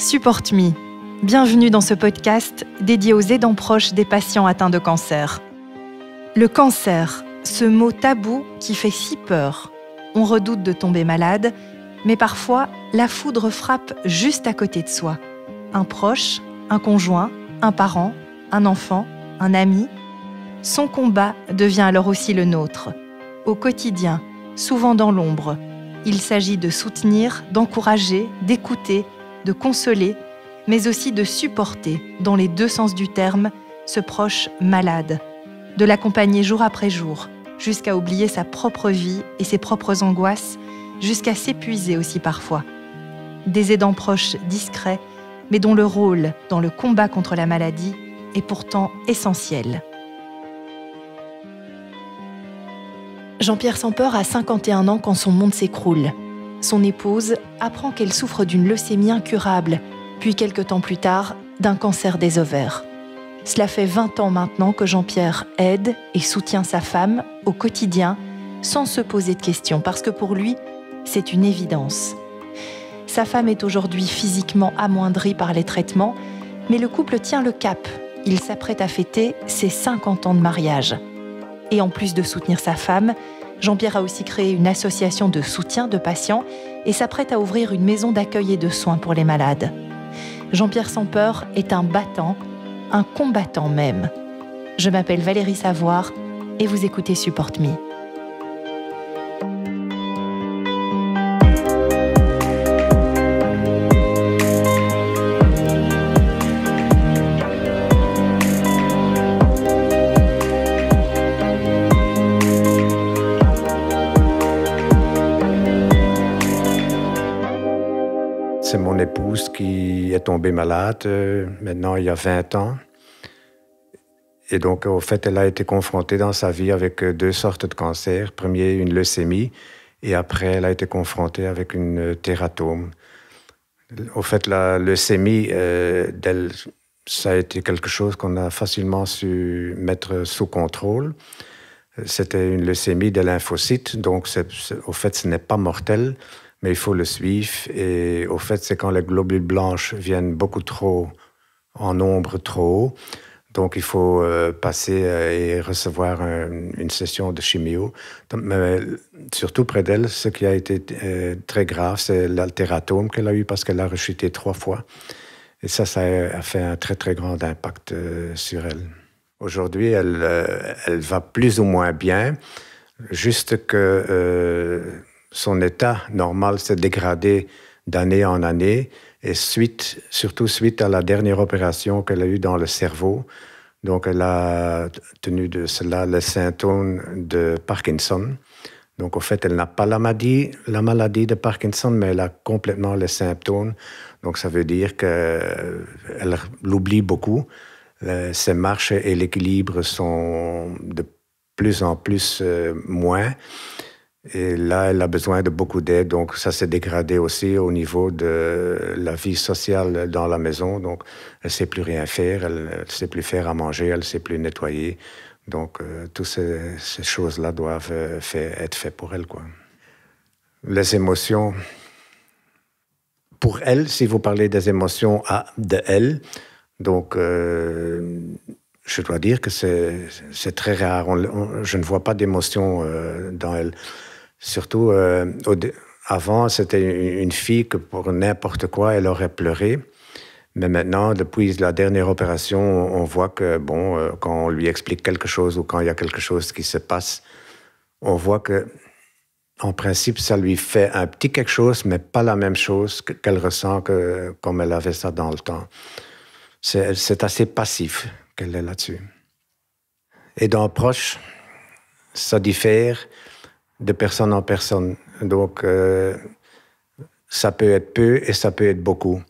Support Me. Bienvenue dans ce podcast dédié aux aidants proches des patients atteints de cancer. Le cancer, ce mot tabou qui fait si peur. On redoute de tomber malade, mais parfois, la foudre frappe juste à côté de soi. Un proche, un conjoint, un parent, un enfant, un ami. Son combat devient alors aussi le nôtre. Au quotidien, souvent dans l'ombre, il s'agit de soutenir, d'encourager, d'écouter, de consoler, mais aussi de supporter, dans les deux sens du terme, ce proche malade, de l'accompagner jour après jour, jusqu'à oublier sa propre vie et ses propres angoisses, jusqu'à s'épuiser aussi parfois. Des aidants proches discrets, mais dont le rôle dans le combat contre la maladie est pourtant essentiel. Jean-Pierre Sampeur a 51 ans quand son monde s'écroule. Son épouse apprend qu'elle souffre d'une leucémie incurable, puis quelques temps plus tard, d'un cancer des ovaires. Cela fait 20 ans maintenant que Jean-Pierre aide et soutient sa femme au quotidien, sans se poser de questions, parce que pour lui, c'est une évidence. Sa femme est aujourd'hui physiquement amoindrie par les traitements, mais le couple tient le cap. Il s'apprête à fêter ses 50 ans de mariage. Et en plus de soutenir sa femme, Jean-Pierre a aussi créé une association de soutien de patients et s'apprête à ouvrir une maison d'accueil et de soins pour les malades. Jean-Pierre Sampeur est un battant, un combattant même. Je m'appelle Valérie Savoire et vous écoutez Support Me. C'est mon épouse qui est tombée malade, maintenant il y a 20 ans. Et donc, au fait, elle a été confrontée dans sa vie avec deux sortes de cancers. Premier, une leucémie, et après, elle a été confrontée avec une tératome. Au fait, la leucémie, ça a été quelque chose qu'on a facilement su mettre sous contrôle. C'était une leucémie des lymphocytes, donc au fait, ce n'est pas mortel. Mais il faut le suivre. Et au fait, c'est quand les globules blanches viennent beaucoup trop, en nombre trop haut. Donc, il faut passer et recevoir une session de chimio. Mais surtout près d'elle, ce qui a été très grave, c'est l'altératome qu'elle a eu parce qu'elle a rechuté 3 fois. Et ça a fait un très, très grand impact sur elle. Aujourd'hui, elle va plus ou moins bien, juste que son état normal s'est dégradé d'année en année, et surtout suite à la dernière opération qu'elle a eue dans le cerveau. Donc, elle a tenu de cela le symptôme de Parkinson. Donc, au fait, elle n'a pas la maladie de Parkinson, mais elle a complètement les symptômes. Donc, ça veut dire qu'elle l'oublie beaucoup. Ses marches et l'équilibre sont de plus en plus moins. Et là, elle a besoin de beaucoup d'aide, donc ça s'est dégradé aussi au niveau de la vie sociale dans la maison. Donc, elle ne sait plus rien faire, elle ne sait plus faire à manger, elle ne sait plus nettoyer. Donc, toutes ces choses-là doivent être faites pour elle, quoi. Les émotions, pour elle, si vous parlez des émotions de elle, donc je dois dire que c'est très rare. Je ne vois pas d'émotions dans elle. Surtout, avant, c'était une fille que pour n'importe quoi, elle aurait pleuré. Mais maintenant, depuis la dernière opération, on voit que, quand on lui explique quelque chose ou quand il y a quelque chose qui se passe, on voit que, en principe, ça lui fait un petit quelque chose, mais pas la même chose qu'elle ressent comme elle avait ça dans le temps. C'est assez passif qu'elle est là-dessus. Et dans proche, ça diffère de personne en personne. Donc, ça peut être peu et ça peut être beaucoup.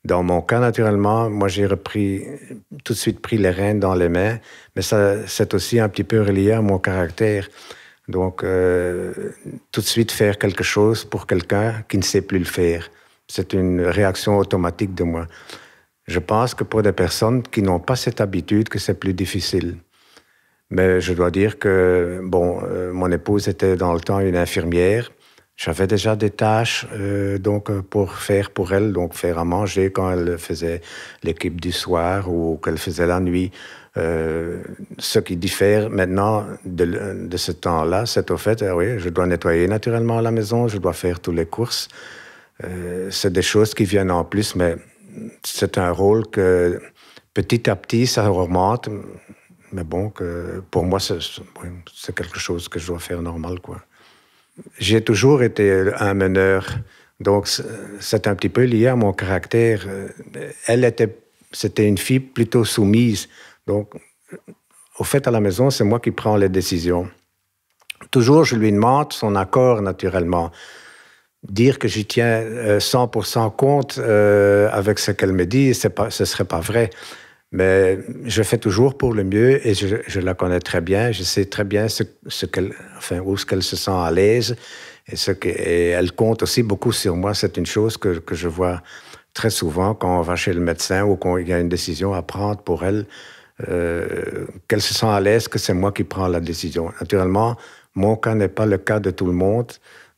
Dans mon cas, naturellement, moi, j'ai tout de suite pris les rênes dans les mains, mais ça, c'est aussi un petit peu relié à mon caractère. Donc, tout de suite faire quelque chose pour quelqu'un qui ne sait plus le faire. C'est une réaction automatique de moi. Je pense que pour des personnes qui n'ont pas cette habitude, que c'est plus difficile. Mais je dois dire que, mon épouse était dans le temps une infirmière. J'avais déjà des tâches donc pour faire pour elle, donc faire à manger quand elle faisait l'équipe du soir ou qu'elle faisait la nuit. Ce qui diffère maintenant de ce temps-là, c'est au fait, oui, je dois nettoyer naturellement la maison, je dois faire toutes les courses. C'est des choses qui viennent en plus, mais c'est un rôle que petit à petit, ça augmente. Mais bon, pour moi, c'est quelque chose que je dois faire normal, quoi. J'ai toujours été un meneur, donc c'est un petit peu lié à mon caractère. C'était une fille plutôt soumise, donc au fait, à la maison, c'est moi qui prends les décisions. Toujours, je lui demande son accord, naturellement. Dire que j'y tiens 100% compte avec ce qu'elle me dit, ce ne serait pas vrai. Mais je fais toujours pour le mieux et je la connais très bien. Je sais très bien où est-ce qu'elle se sent à l'aise et elle compte aussi beaucoup sur moi. C'est une chose que je vois très souvent quand on va chez le médecin ou quand il y a une décision à prendre pour elle, qu'elle se sent à l'aise, que c'est moi qui prends la décision. Naturellement, mon cas n'est pas le cas de tout le monde,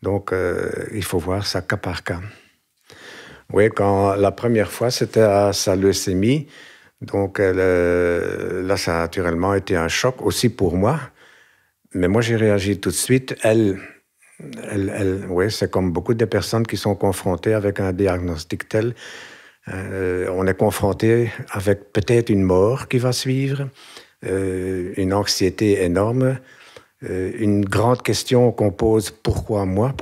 donc il faut voir ça cas par cas. Oui, quand la première fois, c'était à sa leucémie. Donc là, ça a naturellement été un choc aussi pour moi. Mais moi, j'ai réagi tout de suite. Oui, c'est comme beaucoup de personnes qui sont confrontées avec un diagnostic tel. On est confronté avec peut-être une mort qui va suivre, une anxiété énorme, une grande question qu'on pose, pourquoi moi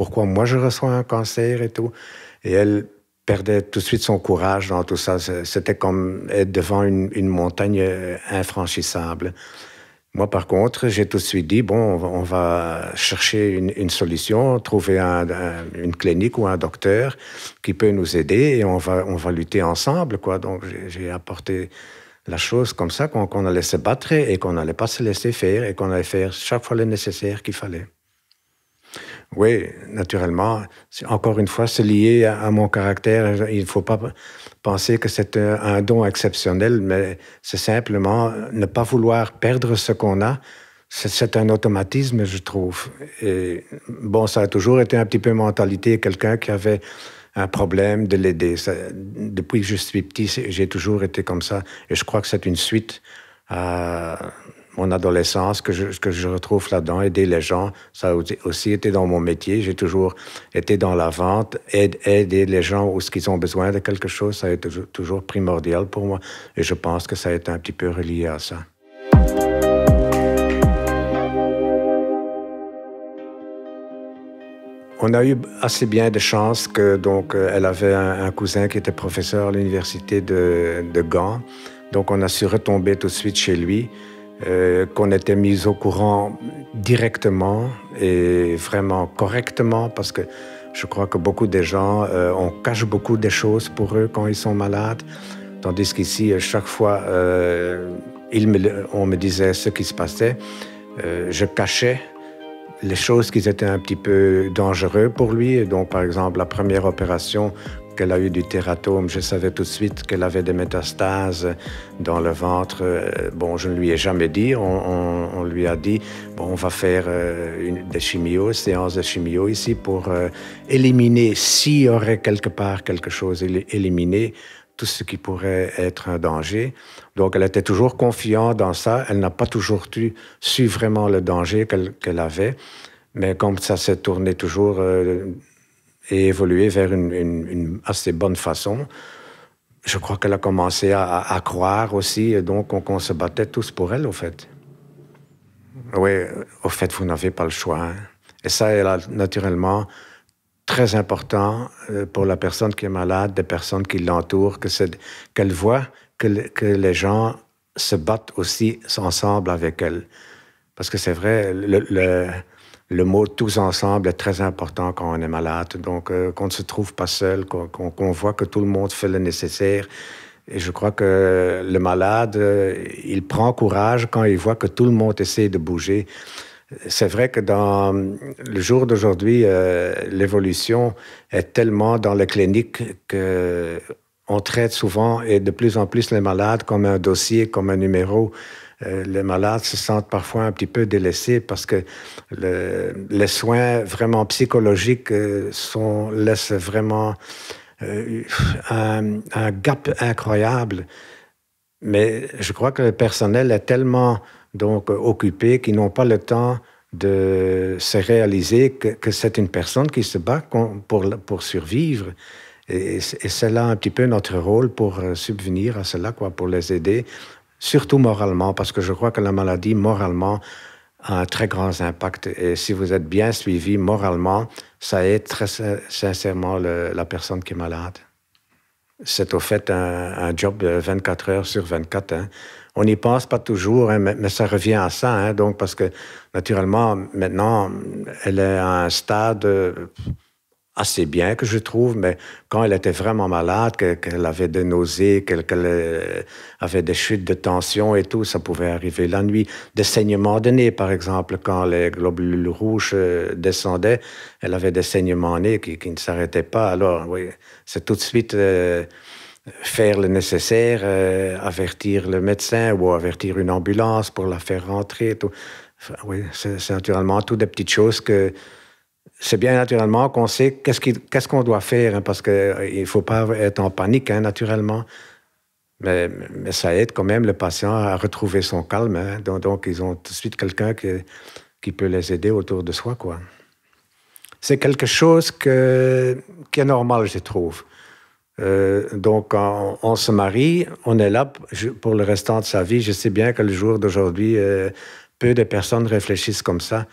je reçois un cancer et tout. Et elle perdait tout de suite son courage dans tout ça. C'était comme être devant une montagne infranchissable. Moi, par contre, j'ai tout de suite dit, bon, on va chercher une solution, trouver une clinique ou un docteur qui peut nous aider et on va lutter ensemble, quoi. Donc, j'ai apporté la chose comme ça, qu'on allait se battre et qu'on n'allait pas se laisser faire et qu'on allait faire chaque fois le nécessaire qu'il fallait. Oui, naturellement. Encore une fois, c'est lié à mon caractère. Il ne faut pas penser que c'est un don exceptionnel, mais c'est simplement ne pas vouloir perdre ce qu'on a. C'est un automatisme, je trouve. Et bon, ça a toujours été un petit peu mentalité, quelqu'un qui avait un problème, de l'aider. Depuis que je suis petit, j'ai toujours été comme ça. Et je crois que c'est une suite à mon adolescence que je retrouve là-dedans, aider les gens. Ça a aussi été dans mon métier. J'ai toujours été dans la vente, aider les gens où ils ont besoin de quelque chose. Ça a été toujours primordial pour moi. Et je pense que ça a été un petit peu relié à ça. On a eu assez bien de chance que donc elle avait un cousin qui était professeur à l'université de Gand. Donc on a su retomber tout de suite chez lui. Qu'on était mis au courant directement et vraiment correctement, parce que je crois que beaucoup de gens, on cache beaucoup de choses pour eux quand ils sont malades, tandis qu'ici, chaque fois, on me disait ce qui se passait. Je cachais les choses qui étaient un petit peu dangereuses pour lui. Et donc, par exemple, la première opération qu'elle a eu du tératome, je savais tout de suite qu'elle avait des métastases dans le ventre. Bon, je ne lui ai jamais dit. On lui a dit, bon, on va faire des séances de chimio ici pour éliminer, s'il y aurait quelque part quelque chose, éliminer tout ce qui pourrait être un danger. Donc, elle était toujours confiante dans ça. Elle n'a pas toujours su vraiment le danger qu'elle avait. Mais comme ça s'est tourné toujours et évolué vers une assez bonne façon, je crois qu'elle a commencé à croire aussi. Et donc, on se battait tous pour elle, au fait. Oui, au fait, vous n'avez pas le choix. Hein. Et ça, elle a naturellement très important pour la personne qui est malade, des personnes qui l'entourent, qu'elle voit que les gens se battent aussi ensemble avec elle. Parce que c'est vrai, le mot « tous ensemble » est très important quand on est malade. Donc, qu'on ne se trouve pas seul, qu'on voit que tout le monde fait le nécessaire. Et je crois que le malade, il prend courage quand il voit que tout le monde essaie de bouger. C'est vrai que dans le jour d'aujourd'hui, l'évolution est tellement dans les cliniques qu'on traite souvent et de plus en plus les malades comme un dossier, comme un numéro les malades se sentent parfois un petit peu délaissés parce que les soins vraiment psychologiques laissent vraiment un gap incroyable. Mais je crois que le personnel est tellement donc occupé qu'ils n'ont pas le temps de se réaliser que c'est une personne qui se bat pour survivre. Et c'est là un petit peu notre rôle pour subvenir à cela, quoi, pour les aider, surtout moralement, parce que je crois que la maladie, moralement, a un très grand impact. Et si vous êtes bien suivi moralement, ça aide très sincèrement la personne qui est malade. C'est au fait un job de 24 heures sur 24. Hein. On n'y pense pas toujours, hein, mais ça revient à ça. Hein, donc, parce que, naturellement, maintenant, elle est à un stade assez bien, que je trouve, mais quand elle était vraiment malade, qu'elle avait des nausées, qu'elle avait des chutes de tension et tout, ça pouvait arriver la nuit. Des saignements de nez, par exemple, quand les globules rouges descendaient, elle avait des saignements de nez qui ne s'arrêtaient pas. Alors, oui, c'est tout de suite faire le nécessaire, avertir le médecin ou avertir une ambulance pour la faire rentrer. Tout. Enfin, oui, c'est naturellement toutes des petites choses que c'est bien naturellement qu'on sait qu'est-ce qu'on doit faire, hein, parce qu'il ne faut pas être en panique, hein, naturellement. Mais ça aide quand même le patient à retrouver son calme. Hein. Donc, ils ont tout de suite quelqu'un qui peut les aider autour de soi, quoi. C'est quelque chose qui est normal, je trouve. Donc, quand on se marie, on est là pour le restant de sa vie. Je sais bien que le jour d'aujourd'hui, peu de personnes réfléchissent comme ça.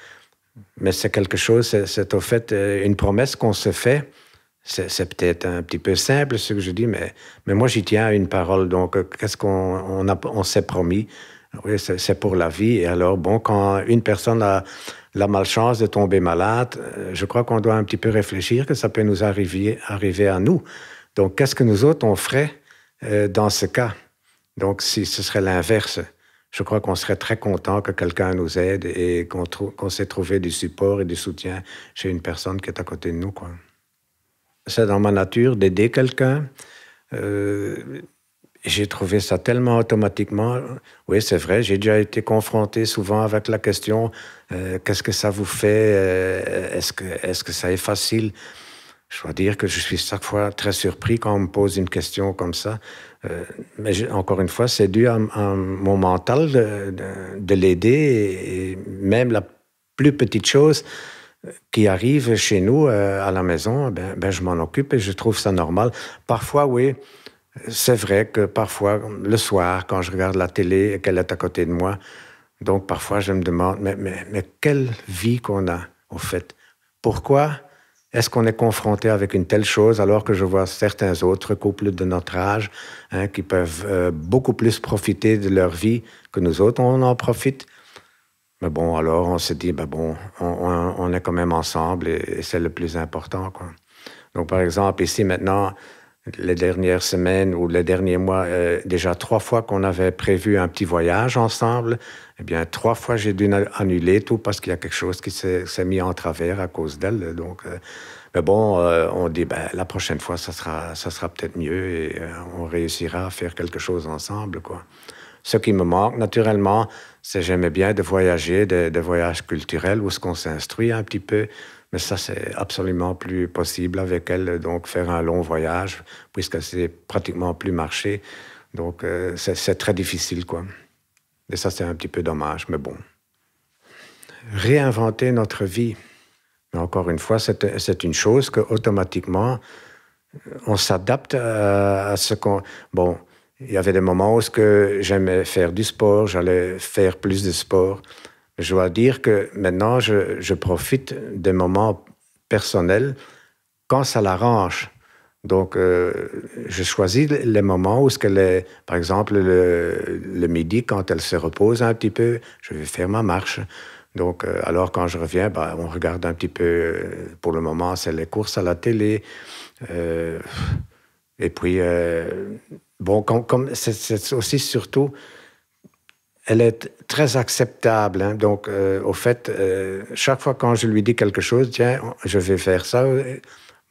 Mais c'est quelque chose, c'est au fait une promesse qu'on se fait. C'est peut-être un petit peu simple ce que je dis, mais moi j'y tiens à une parole. Donc, qu'est-ce qu'on s'est promis? Oui, c'est pour la vie. Et alors, bon, quand une personne a la malchance de tomber malade, je crois qu'on doit un petit peu réfléchir que ça peut nous arriver à nous. Donc, qu'est-ce que nous autres, on ferait dans ce cas? Donc, si ce serait l'inverse, je crois qu'on serait très content que quelqu'un nous aide et qu'on sait trouver du support et du soutien chez une personne qui est à côté de nous, quoi. C'est dans ma nature d'aider quelqu'un. J'ai trouvé ça tellement automatiquement. Oui, c'est vrai, j'ai déjà été confronté souvent avec la question qu'est-ce que ça vous fait? Est-ce que ça est facile? Je dois dire que je suis chaque fois très surpris quand on me pose une question comme ça. Mais encore une fois, c'est dû à mon mental de l'aider et même la plus petite chose qui arrive chez nous à la maison, ben je m'en occupe et je trouve ça normal. Parfois, oui, c'est vrai que parfois, le soir, quand je regarde la télé et qu'elle est à côté de moi, donc parfois je me demande, mais quelle vie qu'on a, au fait? Pourquoi est-ce qu'on est confronté avec une telle chose alors que je vois certains autres couples de notre âge qui peuvent beaucoup plus profiter de leur vie que nous autres, on en profite. Mais bon, alors on se dit, on est quand même ensemble et c'est le plus important, quoi. Donc, par exemple, ici maintenant, les dernières semaines ou les derniers mois, déjà 3 fois qu'on avait prévu un petit voyage ensemble, eh bien 3 fois j'ai dû annuler tout parce qu'il y a quelque chose qui s'est mis en travers à cause d'elle. Donc, mais bon, on dit, la prochaine fois, ça sera peut-être mieux et on réussira à faire quelque chose ensemble, quoi. Ce qui me manque, naturellement, c'est j'aimais bien de voyager, des voyages culturels où on s'instruit un petit peu. Mais ça, c'est absolument plus possible avec elle. Donc, faire un long voyage, puisque c'est pratiquement plus marché. Donc, c'est très difficile, quoi. Et ça, c'est un petit peu dommage, mais bon. Réinventer notre vie. Mais encore une fois, c'est une chose qu'automatiquement, on s'adapte à ce qu'on... Bon, il y avait des moments où j'aimais faire du sport, j'allais faire plus de sport. Je dois dire que maintenant, je profite des moments personnels quand ça l'arrange. Donc, je choisis les moments où par exemple, le midi, quand elle se repose un petit peu, je vais faire ma marche. Donc, alors quand je reviens, on regarde un petit peu, pour le moment, c'est les courses à la télé. Et puis, bon, comme c'est aussi surtout... Elle est très acceptable. Hein. Donc, au fait, chaque fois quand je lui dis quelque chose, tiens, je vais faire ça,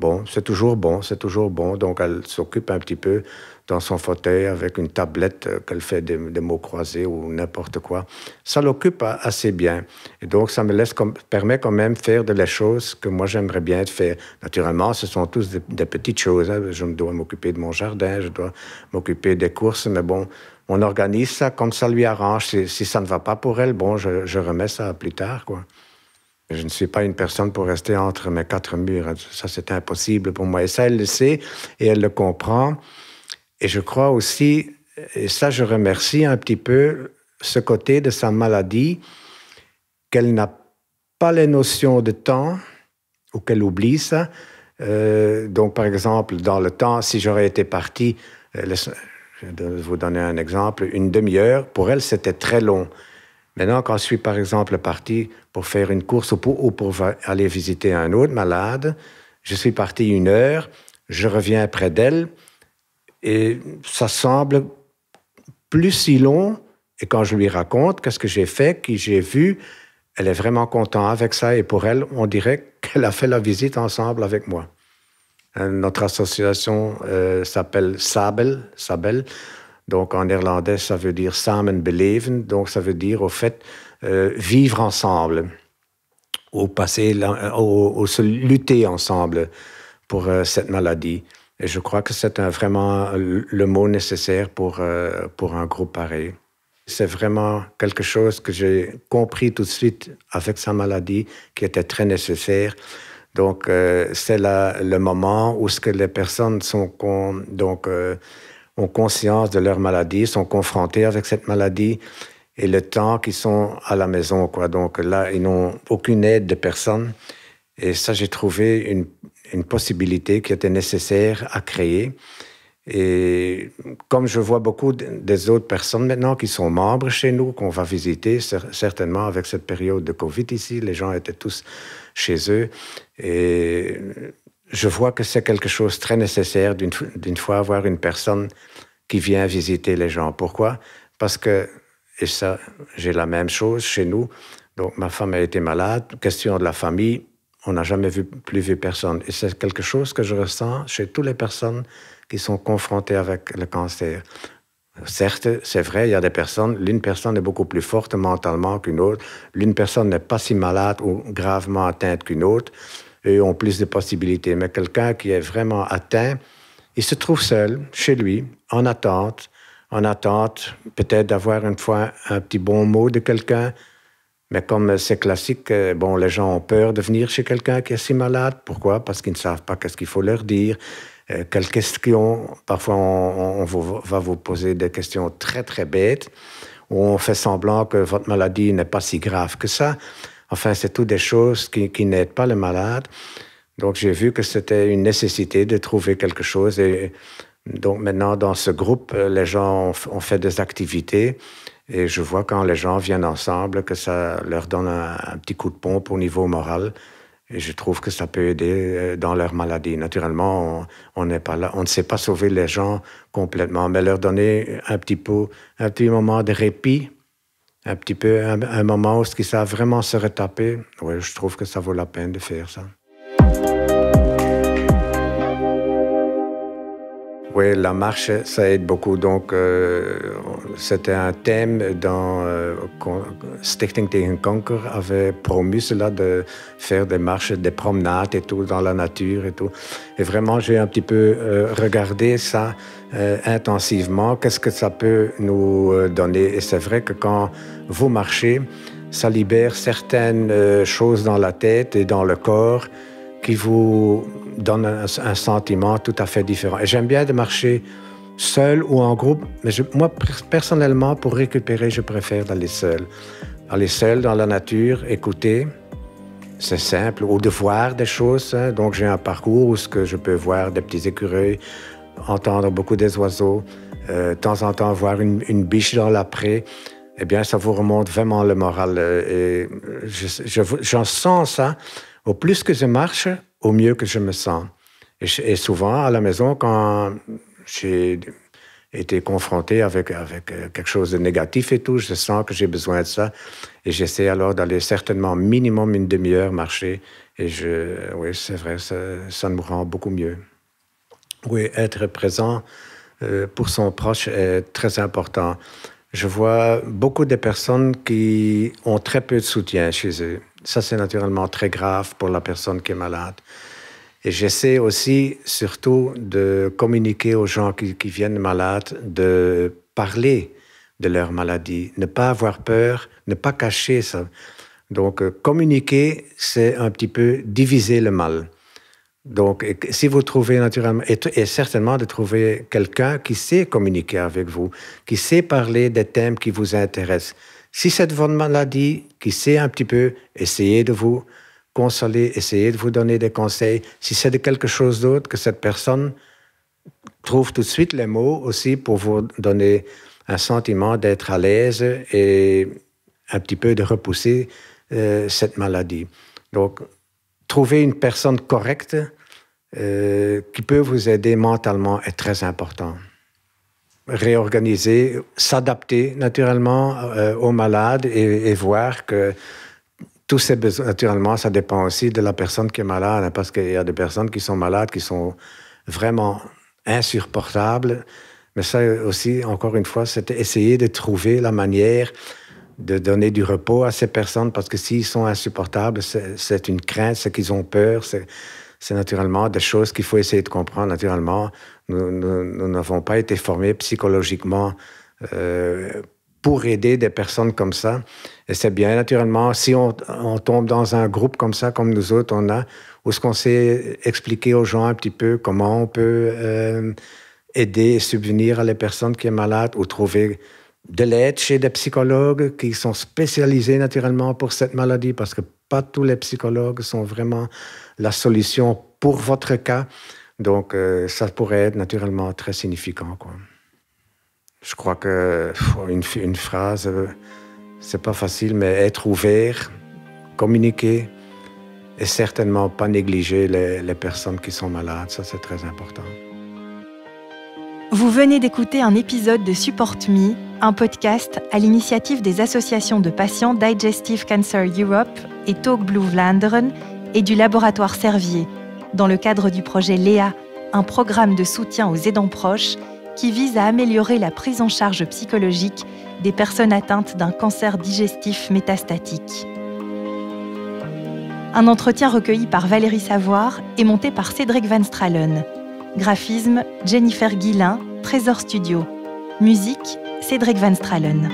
Bon, c'est toujours bon, c'est toujours bon. Donc, elle s'occupe un petit peu dans son fauteuil avec une tablette qu'elle fait des mots croisés ou n'importe quoi. Ça l'occupe assez bien. Et donc, ça me permet quand même de faire les choses que moi, j'aimerais bien faire. Naturellement, ce sont tous des petites choses. Hein. Je dois m'occuper de mon jardin, je dois m'occuper des courses, mais bon, on organise ça comme ça lui arrange. Si ça ne va pas pour elle, bon, je remets ça plus tard, quoi. Je ne suis pas une personne pour rester entre mes quatre murs. Ça, c'est impossible pour moi. Et ça, elle le sait et elle le comprend. Et je crois aussi, et ça, je remercie un petit peu ce côté de sa maladie, qu'elle n'a pas les notions de temps ou qu'elle oublie ça. Donc, par exemple, dans le temps, si j'aurais été parti, je vais vous donner un exemple, une demi-heure, pour elle, c'était très long. Maintenant, quand je suis, par exemple, parti pour faire une course ou pour aller visiter un autre malade, je suis parti 1 heure, je reviens près d'elle et ça semble plus si long. Et quand je lui raconte qu'est-ce que j'ai fait, qui j'ai vu, elle est vraiment contente avec ça. Et pour elle, on dirait qu'elle a fait la visite ensemble avec moi. Notre association s'appelle Sabel. Donc, en néerlandais, ça veut dire samen beleven. Donc, ça veut dire, au fait, vivre ensemble, ou se lutter ensemble pour cette maladie. Et je crois que c'est vraiment le mot nécessaire pour un groupe pareil. C'est vraiment quelque chose que j'ai compris tout de suite avec sa maladie, qui était très nécessaire. Donc, c'est le moment où les personnes ont conscience de leur maladie, sont confrontés avec cette maladie et le temps qu'ils sont à la maison, quoi. Donc là, ils n'ont aucune aide de personne. Et ça, j'ai trouvé une possibilité qui était nécessaire à créer. Et comme je vois beaucoup des autres personnes maintenant qui sont membres chez nous, qu'on va visiter, certainement avec cette période de Covid ici, les gens étaient tous chez eux. Et je vois que c'est quelque chose de très nécessaire d'une fois avoir une personne qui vient visiter les gens. Pourquoi? Parce que, et ça, j'ai la même chose chez nous. Donc, ma femme a été malade. Question de la famille, on n'a jamais plus vu personne. Et c'est quelque chose que je ressens chez toutes les personnes qui sont confrontées avec le cancer. Certes, c'est vrai, il y a des personnes, l'une personne est beaucoup plus forte mentalement qu'une autre. L'une personne n'est pas si malade ou gravement atteinte qu'une autre. Eux ont plus de possibilités. Mais quelqu'un qui est vraiment atteint, il se trouve seul, chez lui, en attente peut-être d'avoir une fois un petit bon mot de quelqu'un. Mais comme c'est classique, bon, les gens ont peur de venir chez quelqu'un qui est si malade. Pourquoi? Parce qu'ils ne savent pas qu'est-ce qu'il faut leur dire. Quelles questions? Parfois, on va vous poser des questions très, très bêtes, où on fait semblant que votre maladie n'est pas si grave que ça. Enfin, c'est toutes des choses qui n'aident pas le malade. Donc, j'ai vu que c'était une nécessité de trouver quelque chose. Et donc, maintenant, dans ce groupe, les gens ont fait des activités. Et je vois quand les gens viennent ensemble que ça leur donne un petit coup de pompe au niveau moral. Et je trouve que ça peut aider dans leur maladie. Naturellement, on n'est pas là, on ne sait pas sauver les gens complètement, mais leur donner un petit moment de répit, un petit peu, un moment où ils savent vraiment se retaper. Oui, je trouve que ça vaut la peine de faire ça. Oui, la marche, ça aide beaucoup. Donc, c'était un thème dans Stichting tegen Kanker avait promu cela, de faire des marches, des promenades et tout dans la nature et tout. Et vraiment, j'ai un petit peu regardé ça intensivement. Qu'est-ce que ça peut nous donner? Et c'est vrai que quand vous marchez, ça libère certaines choses dans la tête et dans le corps qui vous donne un sentiment tout à fait différent. Et j'aime bien de marcher seul ou en groupe, mais moi, personnellement, pour récupérer, je préfère d'aller seul. Aller seul dans la nature, écouter, c'est simple, ou de voir des choses. Hein. Donc, j'ai un parcours où je peux voir des petits écureuils, entendre beaucoup des oiseaux, de temps en temps voir une biche dans la prairie. Eh bien, ça vous remonte vraiment le moral. Et j'en sens ça. Au plus que je marche, au mieux que je me sens. Et souvent, à la maison, quand j'ai été confronté avec quelque chose de négatif et tout, je sens que j'ai besoin de ça. Et j'essaie alors d'aller certainement minimum 1 demi-heure marcher. Et oui, c'est vrai, ça nous rend beaucoup mieux. Oui, être présent pour son proche est très important. Je vois beaucoup de personnes qui ont très peu de soutien chez eux. Ça, c'est naturellement très grave pour la personne qui est malade. Et j'essaie aussi, surtout, de communiquer aux gens qui viennent malades, de parler de leur maladie, ne pas avoir peur, ne pas cacher ça. Donc, communiquer, c'est un petit peu diviser le mal. Donc, si vous trouvez naturellement, et certainement de trouver quelqu'un qui sait communiquer avec vous, qui sait parler des thèmes qui vous intéressent. Si c'est de votre maladie, qui sait un petit peu, essayez de vous consoler, essayez de vous donner des conseils. Si c'est de quelque chose d'autre, que cette personne trouve tout de suite les mots aussi pour vous donner un sentiment d'être à l'aise et un petit peu de repousser cette maladie. Donc, trouver une personne correcte qui peut vous aider mentalement est très important. Réorganiser, s'adapter naturellement aux malades et voir que tous ces besoins, naturellement, ça dépend aussi de la personne qui est malade, hein, parce qu'il y a des personnes qui sont malades qui sont vraiment insupportables. Mais ça aussi, encore une fois, c'est essayer de trouver la manière de donner du repos à ces personnes, parce que s'ils sont insupportables, c'est une crainte, c'est qu'ils ont peur, c'est naturellement des choses qu'il faut essayer de comprendre. Naturellement, nous n'avons pas été formés psychologiquement pour aider des personnes comme ça. Et c'est bien, naturellement, si on tombe dans un groupe comme ça, comme nous autres, où est-ce qu'on sait expliquer aux gens un petit peu comment on peut aider et subvenir à les personnes qui sont malades, ou trouver de l'aide chez des psychologues qui sont spécialisés naturellement pour cette maladie, parce que pas tous les psychologues sont vraiment la solution pour votre cas. Donc, ça pourrait être naturellement très significant, quoi. Je crois qu'une phrase, c'est pas facile, mais être ouvert, communiquer et certainement pas négliger les personnes qui sont malades. Ça, c'est très important. Vous venez d'écouter un épisode de Support Me, un podcast à l'initiative des associations de patients Digestive Cancer Europe et Talk Blue Vlaanderen et du laboratoire Servier, dans le cadre du projet Léa, un programme de soutien aux aidants proches qui vise à améliorer la prise en charge psychologique des personnes atteintes d'un cancer digestif métastatique. Un entretien recueilli par Valérie Savoir et monté par Cédric Van Stralen. Graphisme, Jennifer Guillain, Trésor Studio. Musique, Cédric Van Stralen.